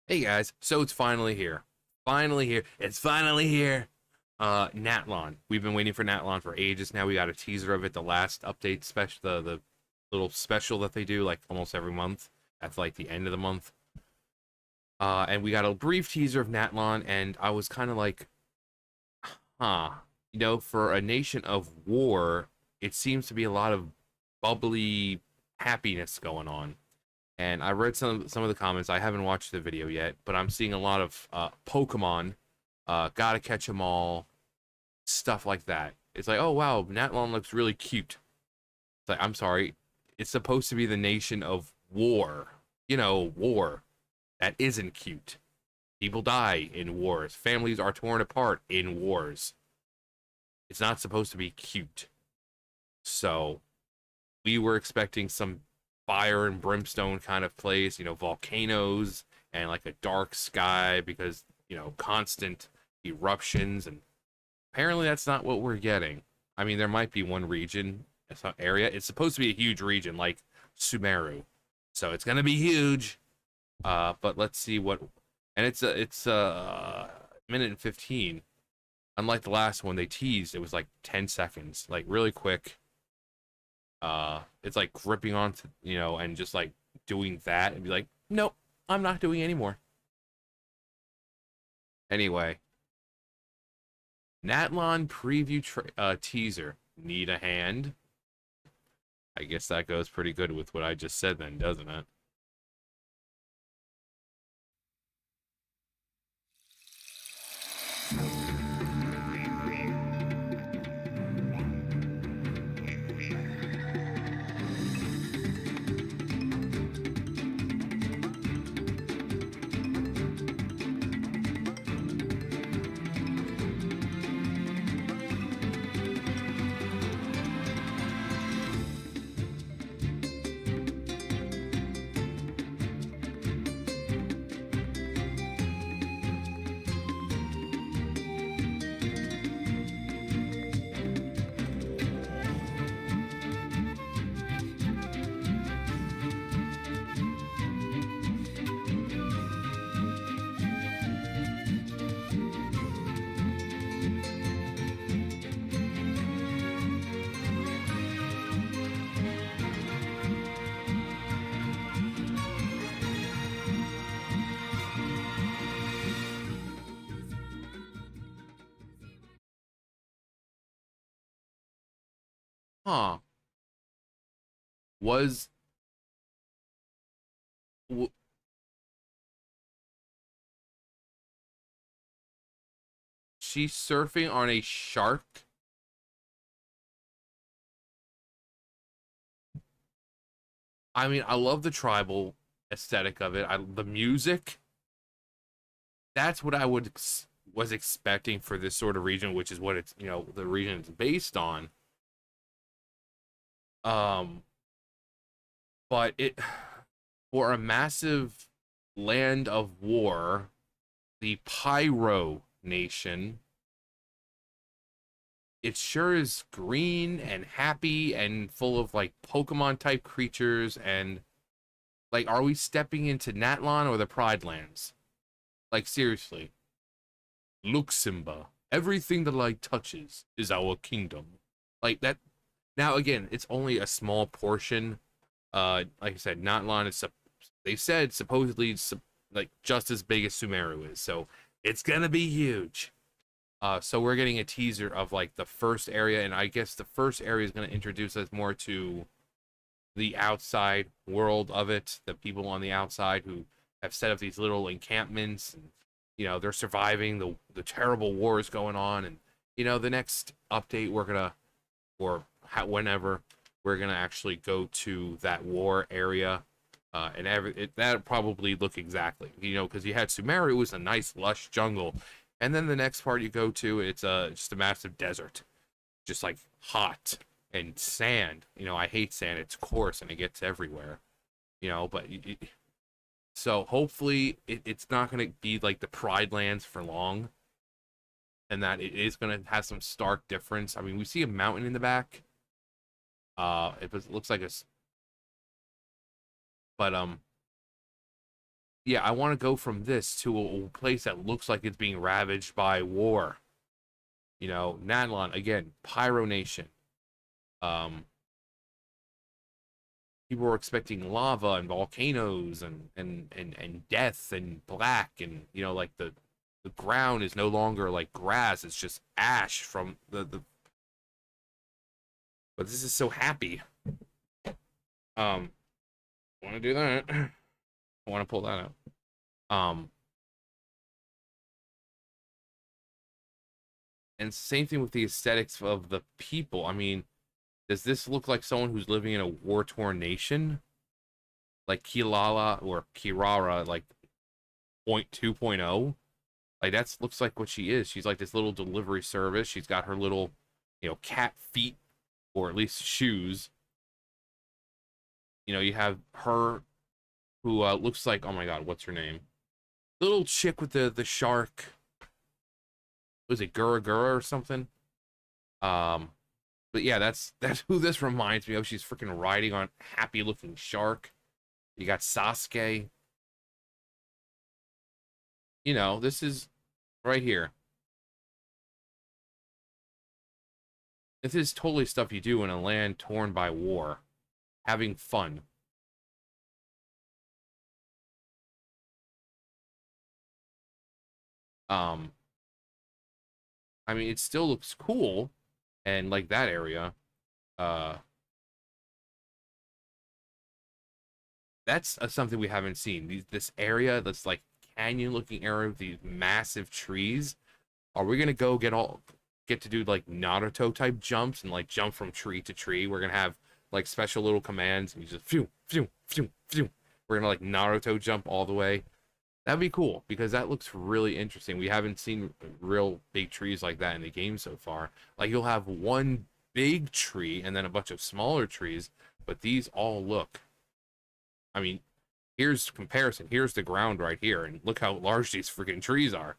Hey guys, so it's finally here. Finally here. It's finally here. Natlan. We've been waiting for Natlan for ages now. We got a teaser of it, the last update special, the little special that they do like almost every month at like the end of the month. And we got a brief teaser of Natlan, and I was kind of like, huh, for a nation of war, it seems to be a lot of bubbly happiness going on. And I read some of the comments. I haven't watched the video yet, but I'm seeing a lot of Pokemon, gotta catch 'em all, stuff like that. It's like, oh wow, Natlan looks really cute. It's like, I'm sorry, it's supposed to be the nation of war. War. That isn't cute. People die in wars. Families are torn apart in wars. It's not supposed to be cute. So we were expecting some fire and brimstone kind of place, volcanoes and like a dark sky because, constant eruptions. And apparently that's not what we're getting. I mean, there might be one region, some area. It's supposed to be a huge region like Sumeru. So it's going to be huge. But let's see what. And it's a minute and 15. Unlike the last one, they teased it was like 10 seconds, like really quick. It's like gripping onto, and just like doing that and be like, nope, I'm not doing anymore. Anyway, Natlan preview teaser. Need a hand? I guess that goes pretty good with what I just said then, doesn't it? Huh. Was w- she surfing on a shark? I mean, I love the tribal aesthetic of it. The music, that's what I was expecting for this sort of region, which is what it's, the region it's based on. Um, but it for a massive land of war, the Pyro Nation, it sure is green and happy and full of like Pokemon type creatures. And like, are we stepping into Natlan or the Pride Lands? Like, seriously. Look, Simba, everything the light touches is our kingdom. Like that. Now again, it's only a small portion. Like I said, Natlan is they said supposedly it's like just as big as Sumeru is, so it's gonna be huge. So we're getting a teaser of like the first area, and I guess the first area is gonna introduce us more to the outside world of it, the people on the outside who have set up these little encampments, and they're surviving the terrible wars going on. And the next update we're gonna, or whenever we're gonna actually go to that war area, and that'll probably look exactly, because you had Sumeru, it was a nice lush jungle, and then the next part you go to, it's just a massive desert, just like hot and sand. I hate sand; it's coarse and it gets everywhere. But so hopefully it's not gonna be like the Pride Lands for long, and that it is gonna have some stark difference. I mean, we see a mountain in the back. It looks like but yeah, I want to go from this to a place that looks like it's being ravaged by war. You know, Natlan again, Pyro Nation. Um, People were expecting lava and volcanoes and death and black, and you know, like the ground is no longer like grass; it's just ash from the. But this is so happy. Um, want to do that? I want to pull that out. Um, and same thing with the aesthetics of the people. I mean, does this look like someone who's living in a war-torn nation, like Kilala or Kirara, like point 2.0? Like that's looks like what she is. She's like this little delivery service. She's got her little, you know, cat feet, or at least shoes. You know, you have her who looks like, oh my god, what's her name? The little chick with the shark. Was it Gura Gura or something? Um, but yeah, that's who this reminds me of. She's freaking riding on happy looking shark. You got Sasuke. You know, this is right here. This is totally stuff you do in a land torn by war. Having fun. Um, I mean, it still looks cool, and like that area, uh, that's something we haven't seen. This area, that's like canyon-looking area with these massive trees. Are we gonna get to do like Naruto type jumps and like jump from tree to tree? We're gonna have like special little commands and you just phew, phew, phew, phew. We're gonna like Naruto jump all the way. That'd be cool because that looks really interesting. We haven't seen real big trees like that in the game so far. Like you'll have one big tree and then a bunch of smaller trees, but these all look. I mean, here's comparison. Here's the ground right here, and look how large these freaking trees are.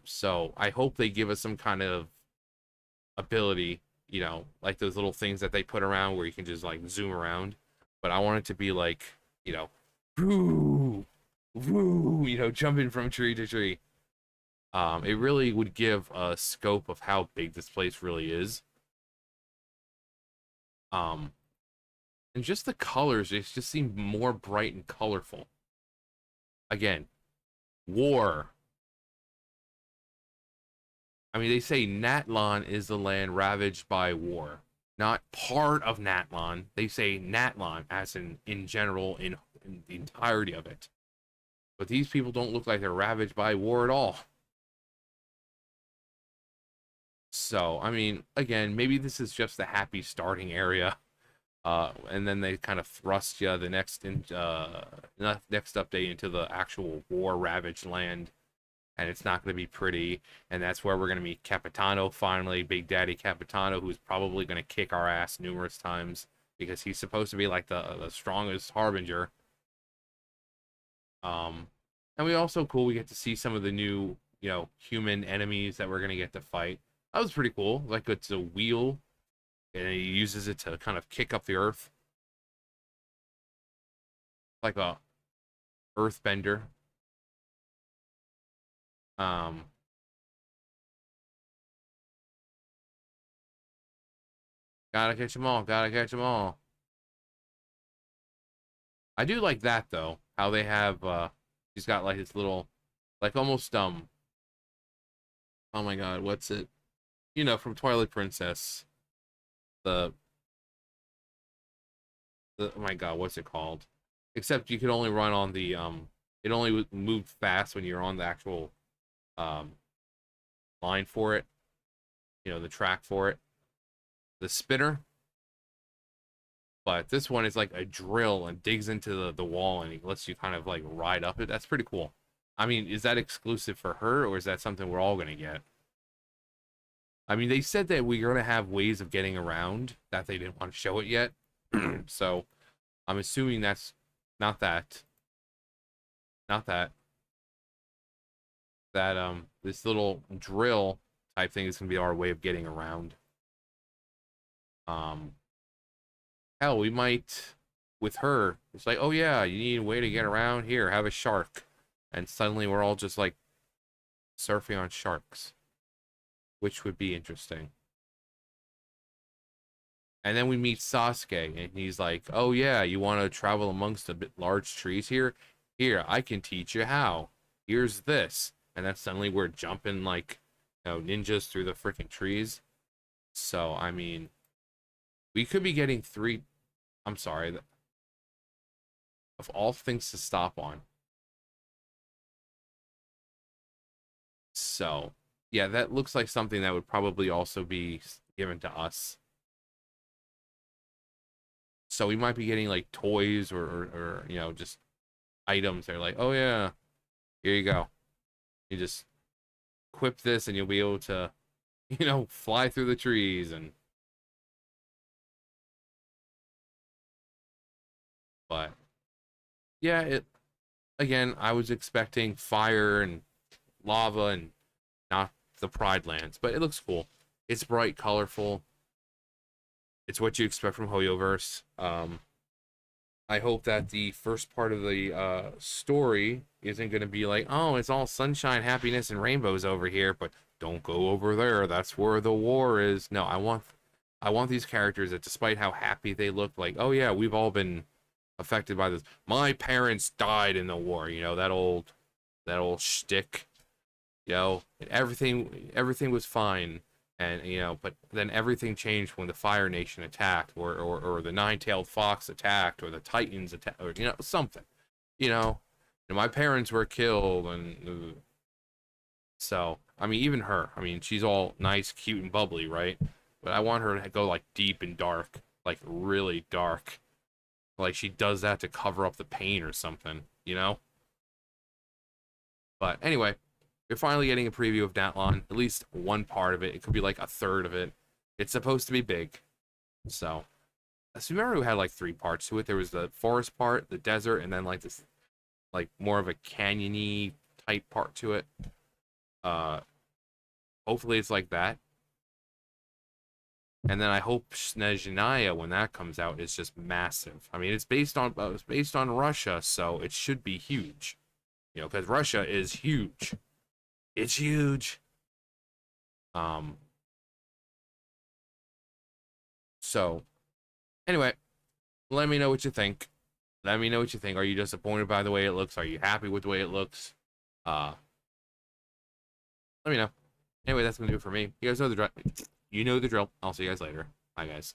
So I hope they give us some kind of ability, you know, like those little things that they put around where you can just like zoom around. But I want it to be like, you know, woo, woo, you know, jumping from tree to tree. It really would give a scope of how big this place really is. Um, and just the colors, it just seem more bright and colorful. Again, war. I mean, they say Natlan is the land ravaged by war, not part of Natlan. They say Natlan, as in general, in the entirety of it. But these people don't look like they're ravaged by war at all. So, I mean, again, maybe this is just the happy starting area. And then they kind of thrust you the next update into the actual war ravaged land, and it's not going to be pretty. And that's where we're going to meet Capitano finally, Big Daddy Capitano, who's probably going to kick our ass numerous times because he's supposed to be like the strongest harbinger. Um, and we also cool. We get to see some of the new, you know, human enemies that we're going to get to fight. That was pretty cool. Like it's a wheel, and he uses it to kind of kick up the earth, like a earthbender. Um, Gotta catch them all. Gotta catch them all. I do like that though. How they have he's got like his little like almost oh my god, what's it? You know, from Twilight Princess. The oh my god, what's it called? Except you could only run on the it only moved fast when you're on the actual um line for it, you know, the track for it. The spinner. But this one is like a drill and digs into the wall and it lets you kind of like ride up it. That's pretty cool. I mean, is that exclusive for her or is that something we're all gonna get? I mean, they said that we're gonna have ways of getting around that they didn't want to show it yet. So I'm assuming that's not that, not that, that this little drill type thing is gonna be our way of getting around. Um, Hell, we might. with her, it's like, oh yeah, you need a way to get around here, have a shark. And suddenly we're all just like surfing on sharks, which would be interesting. And then we meet Sasuke, and he's like, oh yeah, you want to travel amongst the large trees here? Here, I can teach you how. Here's this. And then suddenly we're jumping like, ninjas through the freaking trees. So, I mean, we could be getting three. I'm sorry, of all things to stop on. So, yeah, that looks like something that would probably also be given to us. So we might be getting like toys or just items. They're like, oh yeah, here you go. You just equip this and you'll be able to, fly through the trees and. But yeah, it again. I was expecting fire and lava and not the Pride Lands, but it looks cool. It's bright, colorful. It's what you expect from Hoyoverse. I hope that the first part of the story isn't going to be like, oh, it's all sunshine, happiness, and rainbows over here, but don't go over there. That's where the war is. No, I want these characters that, despite how happy they look, like, oh yeah, we've all been affected by this. My parents died in the war. That old shtick. Everything was fine, and but then everything changed when the Fire Nation attacked, or the Nine-Tailed Fox attacked, or the Titans attacked, or something. you know and my parents were killed, and so I mean, even her, I mean, she's all nice, cute, and bubbly, right? But I want her to go like deep and dark, like really dark, like she does that to cover up the pain or something. But anyway, you're finally getting a preview of Natlan, at least one part of it. It could be like a third of it. It's supposed to be big. So remember we had like three parts to it. There was the forest part, the desert, and then like this, like more of a canyony type part to it. Uh Hopefully it's like that. And then I hope Snezhnaya, when that comes out, is just massive. I mean, it's based on Russia, so it should be huge. Because Russia is huge. It's huge. Um. So, anyway, let me know what you think. Let me know what you think. Are you disappointed by the way it looks? Are you happy with the way it looks? Uh, Let me know. Anyway, that's gonna do it for me. You guys know the drill. You know the drill. I'll see you guys later. Bye, guys.